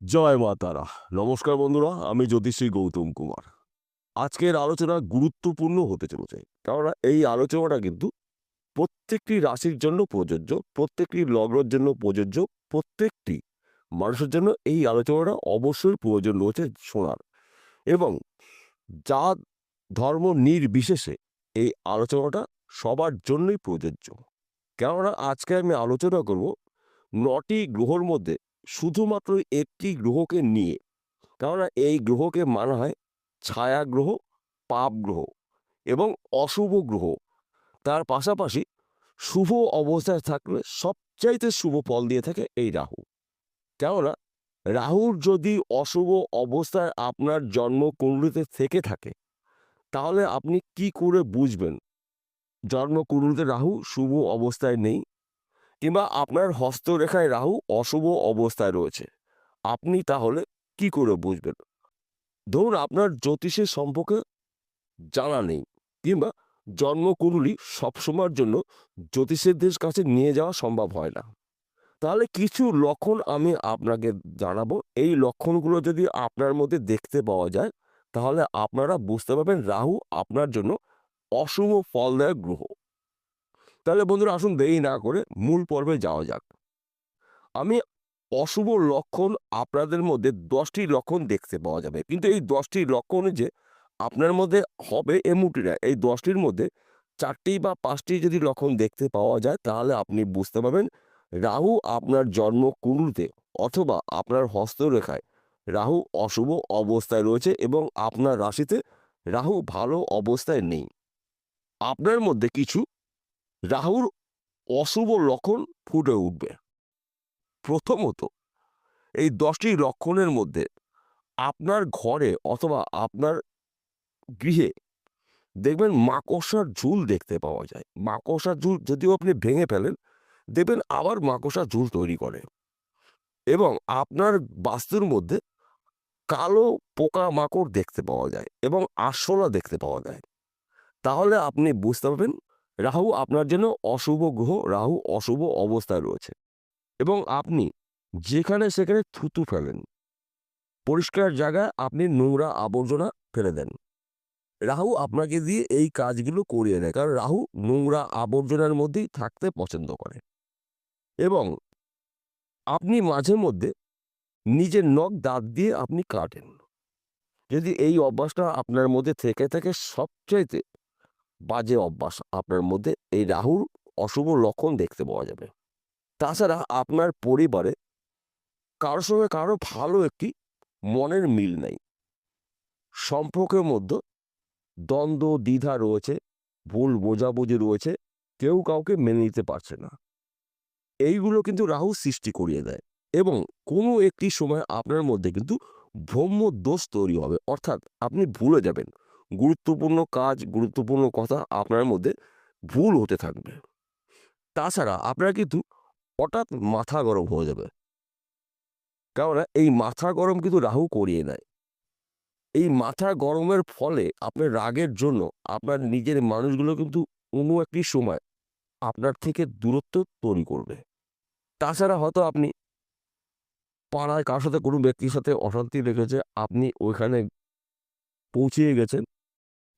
জয় মা তারা। নমস্কার বন্ধুরা, আমি জ্যোতিষী গৌতম কুমার। আজকের আলোচনা গুরুত্বপূর্ণ হতে চলেছে, কেননা এই আলোচনাটা কিন্তু প্রত্যেকটি রাশির জন্য প্রযোজ্য, প্রত্যেকটি লগ্নের জন্য প্রযোজ্য, প্রত্যেকটি মানুষের জন্য এই আলোচনাটা অবশ্যই প্রয়োজন রয়েছে শোনার। এবং জাত ধর্ম নির্বিশেষে এই আলোচনাটা সবার জন্যই প্রযোজ্য। কেননা আজকে আমি আলোচনা করব ৯টি গ্রহর মধ্যে শুধুমাত্র একটি গ্রহকে নিয়ে। কেননা এই গ্রহকে মানা হয় ছায়া গ্রহ, পাপ গ্রহ এবং অশুভ গ্রহ। তার পাশাপাশি শুভ অবস্থায় থাকলে সবচাইতে শুভ ফল দিয়ে থাকে এই রাহু। কেননা রাহুর যদি অশুভ অবস্থায় আপনার জন্মকুণ্ডলিতে থেকে থাকে, তাহলে আপনি কি করে বুঝবেন জন্মকুণ্ডলিতে রাহু শুভ অবস্থায় নেই, কিংবা আপনার হস্তরেখায় রাহু অশুভ অবস্থায় রয়েছে? আপনি তাহলে কি করে বুঝবেন? ধরুন আপনার জ্যোতিষের সম্পর্কে জানা নেই, কিংবা জন্মকুণ্ডলী সবসময়ের জন্য জ্যোতিষীদের কাছে নিয়ে যাওয়া সম্ভব হয় না। তাহলে কিছু লক্ষণ আমি আপনাকে জানাবো। এই লক্ষণগুলো যদি আপনার মধ্যে দেখতে পাওয়া যায়, তাহলে আপনারা বুঝতে পারবেন রাহু আপনার জন্য অশুভ ফলদায়ক গ্রহ। তাহলে বন্ধুরা, আসুন দেরি না করে মূল পর্বে যাওয়া যাক। আমি অশুভ লক্ষণ আপনাদের মধ্যে 10টি লক্ষণ দেখতে পাওয়া যাবে, কিন্তু এই 10টি লক্ষণ যে আপনার মধ্যে হবে এমনটি না। এই 10টির মধ্যে 4টি বা 5টি যদি লক্ষণ দেখতে পাওয়া যায়, তাহলে আপনি বুঝতে পারবেন রাহু আপনার জন্মকুণ্ডলিতে অথবা আপনার হস্তরেখায় রাহু অশুভ অবস্থায় রয়েছে এবং আপনার রাশিতে রাহু ভালো অবস্থায় নেই। আপনার মধ্যে কিছু রাহুর অশুভ লক্ষণ ফুটে উঠবে। প্রথমত, এই 10টি লক্ষণের মধ্যে আপনার ঘরে অথবা আপনার গৃহে দেখবেন মাকড়সার ঝুল দেখতে পাওয়া যায়। মাকড়সার ঝুল যদিও আপনি ভেঙে ফেলেন, দেখবেন আবার মাকড়সার ঝুল তৈরি করে। এবং আপনার বাস্তুর মধ্যে কালো পোকামাকড় দেখতে পাওয়া যায় এবং আরশোলা দেখতে পাওয়া যায়। তাহলে আপনি বুঝতে পারবেন রাহু আপনার জন্য অশুভ গ্রহ, রাহু অশুভ অবস্থায় রয়েছে। এবং আপনি যেখানে সেখানে থুতু ফেলেন, পরিষ্কার জায়গায় আপনি নোংরা আবর্জনা ফেলে দেন, রাহু আপনাকে দিয়ে এই কাজগুলো করিয়ে দেয়। কারণ রাহু নোংরা আবর্জনার মধ্যেই থাকতে পছন্দ করে। এবং আপনি মাঝে মধ্যে নিজের নখ দাঁত দিয়ে আপনি কাটেন। যদি এই অভ্যাসটা আপনার মধ্যে থেকে থাকে, সবচাইতে বাজে অভ্যাস আপনার মধ্যে, এই রাহুর অশুভ লক্ষণ দেখতে পাওয়া যাবে। তাছাড়া আপনার পরিবারে কারোর সঙ্গে কারো ভালো একটি মনের মিল নাই, সম্পর্কের মধ্যে দ্বন্দ্ব দ্বিধা রয়েছে, ভুল বোঝাবুঝি রয়েছে, কেউ কাউকে মেনে নিতে পারছে না। এইগুলো কিন্তু রাহু সৃষ্টি করিয়ে দেয়। এবং কোনো একটি সময় আপনার মধ্যে কিন্তু ব্রহ্মদোষ তৈরি হবে, অর্থাৎ আপনি ভুলে যাবেন গুরুত্বপূর্ণ কাজ, গুরুত্বপূর্ণ কথা আপনার মধ্যে ভুল হতে থাকবে। তাছাড়া আপনার কিন্তু হঠাৎ মাথা গরম হয়ে যাবে, কেননা এই মাথা গরম কিন্তু রাহু করিয়ে দেয়। এই মাথা গরমের ফলে আপনার রাগের জন্য আপনার নিজের মানুষগুলো কিন্তু কোনো একটি সময় আপনার থেকে দূরত্ব তৈরি করবে। তাছাড়া হয়তো আপনি পাড়ায় কারোর সাথে কোনো ব্যক্তির সাথে অশান্তি লেগেছে, আপনি ওইখানে পৌঁছিয়ে গেছেন,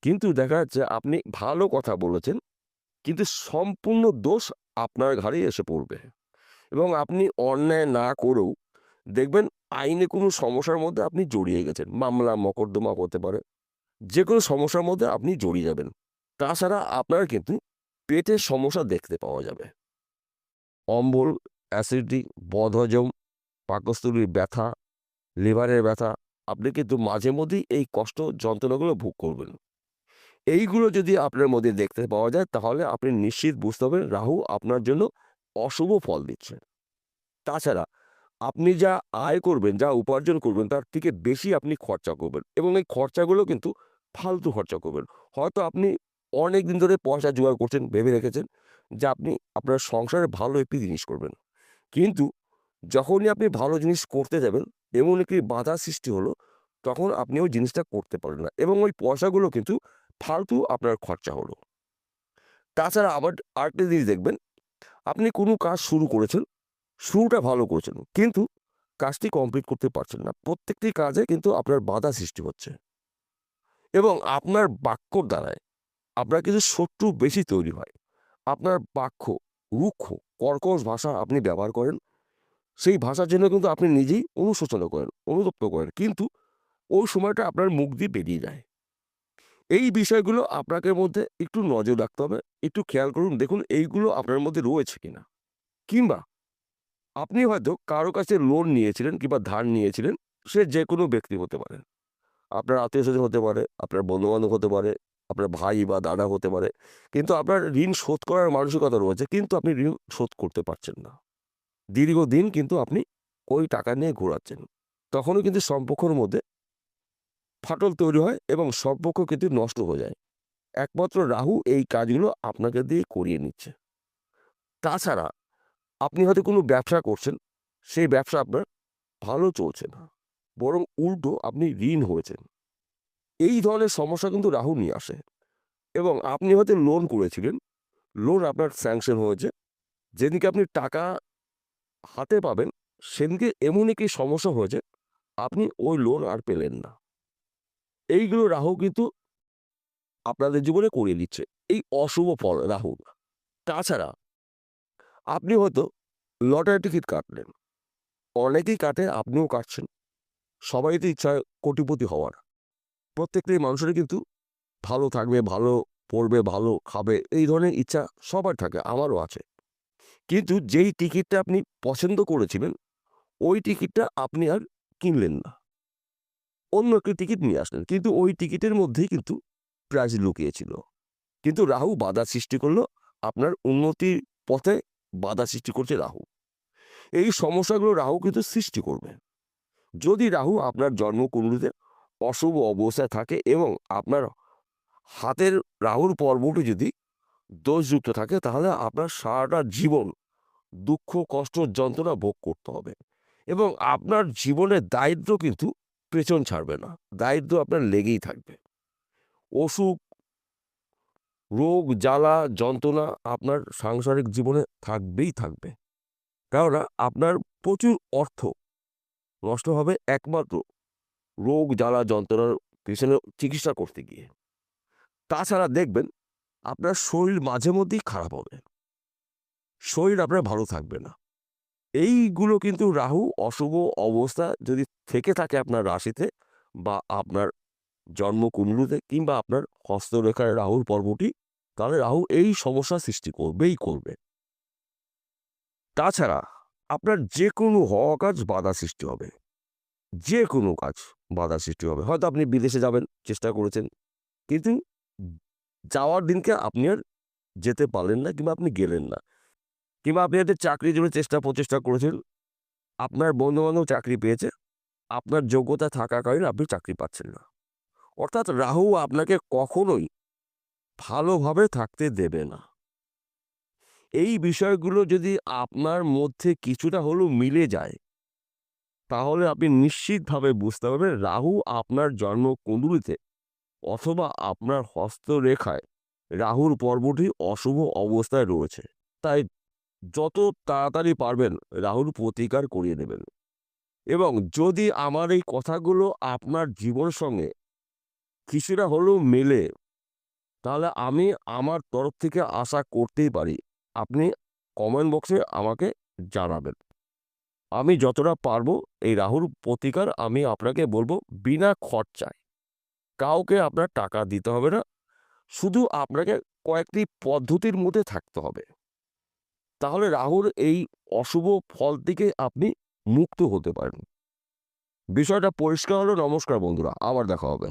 কিন্তু দেখা যাচ্ছে আপনি ভালো কথা বলেছেন, কিন্তু সম্পূর্ণ দোষ আপনার ঘাড়েই এসে পড়বে। এবং আপনি অন্যায় না করেও দেখবেন আইনে কোনো সমস্যার মধ্যে আপনি জড়িয়ে গেছেন, মামলা মকদ্দমা হতে পারে, যে কোনো সমস্যার মধ্যে আপনি জড়িয়ে যাবেন। তাছাড়া আপনার কিন্তু পেটের সমস্যা দেখতে পাওয়া যাবে, অম্বল, অ্যাসিডিটি, বদহজম, পাকস্থলীর ব্যথা, লিভারের ব্যথা। আপনি কিন্তু মাঝে মধ্যেই এই কষ্ট যন্ত্রণাগুলো ভোগ করবেন। এইগুলো যদি আপনার মধ্যে দেখতে পাওয়া যায়, তাহলে আপনি নিশ্চিত বুঝতে পারবেন রাহু আপনার জন্য অশুভ ফল দিচ্ছে। তাছাড়া আপনি যা আয় করবেন, যা উপার্জন করবেন, তার থেকে বেশি আপনি খরচা করবেন এবং এই খরচাগুলো কিন্তু ফালতু খরচা করবেন। হয়তো আপনি অনেক দিন ধরে পয়সা জোগাড় করছেন, ভেবে রেখেছেন যে আপনি আপনার সংসারে ভালো একটি জিনিস করবেন, কিন্তু যখনই আপনি ভালো জিনিস করতে যাবেন, এমন একটি বাধা সৃষ্টি হলো, তখন আপনি ওই জিনিসটা করতে পারলেন না এবং ওই পয়সাগুলো কিন্তু ফালতু আপনার খরচা হলো। তাছাড়া আবার আরেকটা জিনিস দেখবেন, আপনি কোনো কাজ শুরু করেছেন, শুরুটা ভালো করেছেন, কিন্তু কাজটি কমপ্লিট করতে পারছেন না। প্রত্যেকটি কাজে কিন্তু আপনার বাধা সৃষ্টি হচ্ছে এবং আপনার বাক্যর দ্বারায় আপনার কিছু শত্রু বেশি তৈরি হয়। আপনার বাক্য রুক্ষ, কর্কশ ভাষা আপনি ব্যবহার করেন। সেই ভাষার জন্য কিন্তু আপনি নিজেই অনুশোচনা করেন, অনুতপ্ত করেন। কিন্তু ওই সময়টা আপনার মুখ দিয়ে বেরিয়ে যায়। এই বিষয়গুলো আপনাকে মধ্যে একটু নজর রাখতে হবে। একটু খেয়াল করুন, দেখুন এইগুলো আপনার মধ্যে রয়েছে কিনা। কিংবা আপনি হয়তো কারো কাছে লোন নিয়েছিলেন কিংবা ধার নিয়েছিলেন, সে যেকোনো ব্যক্তি হতে পারে। আপনার আত্মীয়স্বজন হতে পারে, আপনার বন্ধু-বান্ধব হতে পারে, আপনার ভাই বা দাদা হতে পারে। কিন্তু আপনার ঋণ শোধ করার মানসিকতা রয়েছে, কিন্তু আপনি ঋণ শোধ করতে পারছেন না। দীর্ঘদিন কিন্তু আপনি ওই টাকা নিয়ে ঘোরাচ্ছেন। তখনও কিন্তু সম্পর্কের মধ্যে ফাটল তৈরি হয় এবং সম্পর্ক কিন্তু নষ্ট হয়ে যায়। একমাত্র রাহু এই কাজগুলো আপনাকে দিয়ে করিয়ে নিচ্ছে। তাছাড়া আপনি হয়তো কোনো ব্যবসা করছেন, সেই ব্যবসা আপনার ভালো চলছে না, বরং উল্টো আপনি ঋণ হয়েছেন। এই ধরনের সমস্যা কিন্তু রাহু নিয়ে আসে এবং আপনি হয়তো লোন করেছিলেন, লোন আপনার স্যাংশন হয়েছে। যেদিনকে আপনি টাকা হাতে পাবেন, সেদিনকে এমন একটি সমস্যা হয়েছে, আপনি ওই লোন আর পেলেন না। এইগুলো রাহু কিন্তু আপনাদের জীবনে করিয়ে দিচ্ছে, এই অশুভ ফল রাহু। তাছাড়া আপনি হয়তো লটারি টিকিট কাটলেন, অনেকেই কাটে, আপনিও কাটছেন। সবারই তো ইচ্ছা কোটিপতি হওয়ার। প্রত্যেকটি মানুষেরই কিন্তু ভালো থাকবে, ভালো পড়বে, ভালো খাবে, এই ধরনের ইচ্ছা সবার থাকে, আমারও আছে। কিন্তু যেই টিকিটটা আপনি পছন্দ করেছিলেন, ওই টিকিটটা আপনি আর কিনলেন না। অন্য একটি টিকিট নিয়ে আসলেন, কিন্তু ওই টিকিটের মধ্যেই কিন্তু প্রাইজ লুকিয়ে ছিল। কিন্তু রাহু বাধা সৃষ্টি করলো, আপনার উন্নতির পথে বাধা সৃষ্টি করছে রাহু। এই সমস্যাগুলো রাহু কিন্তু সৃষ্টি করবে। যদি রাহু আপনার জন্মকুণ্ডলীতে অশুভ অবস্থায় থাকে এবং আপনার হাতের রাহুর পর্বটি যদি দোষযুক্ত থাকে, তাহলে আপনার সারাটা জীবন দুঃখ, কষ্ট, যন্ত্রণা ভোগ করতে হবে এবং আপনার জীবনের দারিদ্র্য কিন্তু পেছন ছাড়বে না। দারিদ্র্য আপনার লেগেই থাকবে। অসুখ, রোগ, জ্বালা, যন্ত্রণা আপনার সাংসারিক জীবনে থাকবেই থাকবে। কেননা আপনার প্রচুর অর্থ নষ্ট হবে একমাত্র রোগ, জ্বালা, যন্ত্রণার পেছনে চিকিৎসা করতে গিয়ে। তাছাড়া দেখবেন আপনার শরীর মাঝে মধ্যেই খারাপ হবে। শরীর আপনার ভালো থাকবে না। এইগুলো কিন্তু রাহু অশুভ অবস্থা যদি থেকে থাকে আপনার রাশিতে বা আপনার জন্মকুণ্ডলীতে কিংবা আপনার হস্তরেখায় রাহুর পর্বটি, তাহলে রাহু এই সমস্যা সৃষ্টি করবেই করবে। তাছাড়া আপনার যে কোনো হওয়া কাজ বাধা সৃষ্টি হবে। যে কোনো কাজ বাধা সৃষ্টি হবে। হয়তো আপনি বিদেশে যাবেন, চেষ্টা করেছেন, কিন্তু যাওয়ার দিনকে আপনি আর যেতে পারলেন না কিংবা আপনি গেলেন না। কিংবা আপনি হয়তো চাকরির জন্য প্রচেষ্টা করেছেন, আপনার বন্ধু-বান্ধব চাকরি পেয়েছে, আপনার যোগ্যতা থাকাকালীন আপনি চাকরি পাচ্ছেন না। অর্থাৎ রাহু আপনাকে কখনোই ভালোভাবে থাকতে দেবে না। এই বিষয়গুলো যদি আপনার মধ্যে কিছুটা হলেও মিলে যায়, তাহলে আপনি নিশ্চিতভাবে বুঝতে পারবেন রাহু আপনার জন্মকুণ্ডলীতে অথবা আপনার হস্তরেখায় রাহুর পর্বটি অশুভ অবস্থায় রয়েছে। তাই যত তাড়াতাড়ি পারবেন রাহুর প্রতিকার করিয়ে দেবেন। এবং যদি আমার এই কথাগুলো আপনার জীবনের সঙ্গে কিছুটা হলেও মেলে, তাহলে আমি আমার তরফ থেকে আশা করতেই পারি আপনি কমেন্ট বক্সে আমাকে জানাবেন। আমি যতটা পারবো এই রাহুর প্রতিকার আমি আপনাকে বলবো বিনা খরচায়। কাউকে আপনার টাকা দিতে হবে না। শুধু আপনাকে কয়েকটি পদ্ধতির মধ্যে থাকতে হবে। তাহলে রাহুর এই অশুভ ফল থেকে আপনি মুক্ত হতে পারেন। বিষয়টা পরিষ্কার হলো। নমস্কার বন্ধুরা, আবার দেখা হবে।